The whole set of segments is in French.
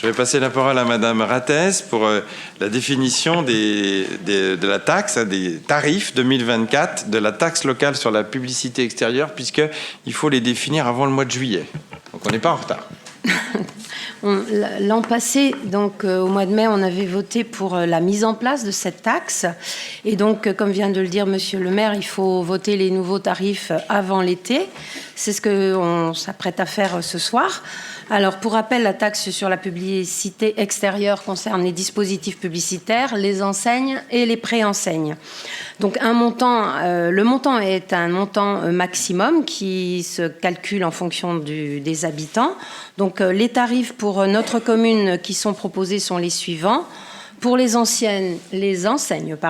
Je vais passer la parole à Madame Rattès pour la définition de la taxe, des tarifs 2024 de la taxe locale sur la publicité extérieure, puisqu'il faut les définir avant le mois de juillet. Donc on n'est pas en retard. L'an passé, donc au mois de mai, on avait voté pour la mise en place de cette taxe. Et donc, comme vient de le dire Monsieur le maire, il faut voter les nouveaux tarifs avant l'été. C'est ce qu'on s'apprête à faire ce soir. Alors, pour rappel, la taxe sur la publicité extérieure concerne les dispositifs publicitaires, les enseignes et les préenseignes. Donc, le montant est un montant maximum qui se calcule en fonction des habitants. Donc, les tarifs pour notre commune qui sont proposés sont les suivants. Pour les enseignes,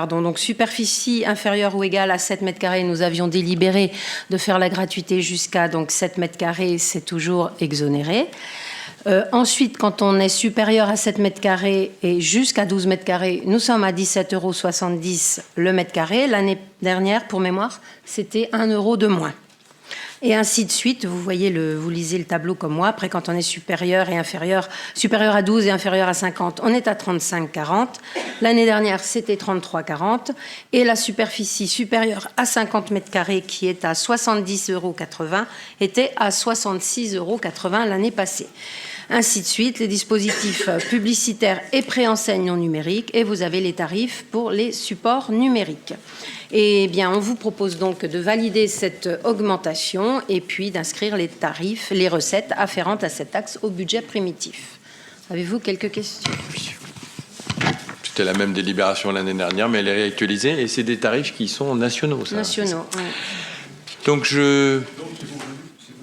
donc superficie inférieure ou égale à 7 mètres carrés, nous avions délibéré de faire la gratuité jusqu'à 7 mètres carrés, c'est toujours exonéré. Ensuite, quand on est supérieur à 7 mètres carrés et jusqu'à 12 mètres carrés, nous sommes à 17,70 € le mètre carré. L'année dernière, pour mémoire, c'était 1 € de moins. Et ainsi de suite, vous lisez le tableau comme moi. Après, quand on est supérieur à 12 et inférieur à 50, on est à 35,40. L'année dernière, c'était 33,40. Et la superficie supérieure à 50 mètres carrés, qui est à 70,80 €, était à 66,80 € l'année passée. Ainsi de suite, les dispositifs publicitaires et préenseignes non numériques, et vous avez les tarifs pour les supports numériques. Eh bien, on vous propose donc de valider cette augmentation et puis d'inscrire les tarifs, les recettes afférentes à cette taxe au budget primitif. Avez-vous quelques questions? C'était la même délibération l'année dernière, mais elle est réactualisée et c'est des tarifs qui sont nationaux. Ça, nationaux, oui. Donc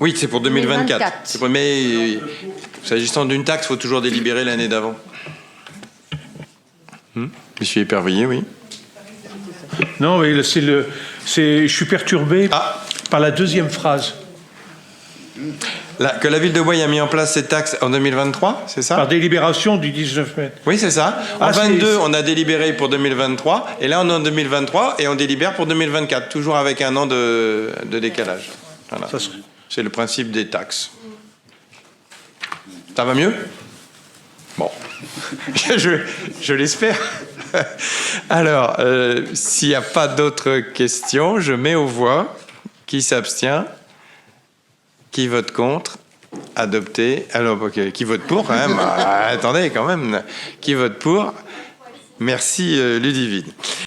oui, c'est pour 2024. Mais s'agissant d'une taxe, il faut toujours délibérer l'année d'avant. Monsieur Épervier, oui. Non, mais je suis perturbé par la deuxième phrase. Que la ville de Boye a mis en place cette taxe en 2023, c'est ça? Par délibération du 19 mai. Oui, c'est ça. En 22, on a délibéré pour 2023, et là on est en 2023, et on délibère pour 2024, toujours avec un an de décalage. Voilà. C'est le principe des taxes. Ça va mieux? Bon. je l'espère. Alors, s'il n'y a pas d'autres questions, je mets aux voix. Qui s'abstient? Qui vote contre? Adopté. Alors, okay. Qui vote pour quand même? Attendez, quand même. Qui vote pour? Merci, Ludivine.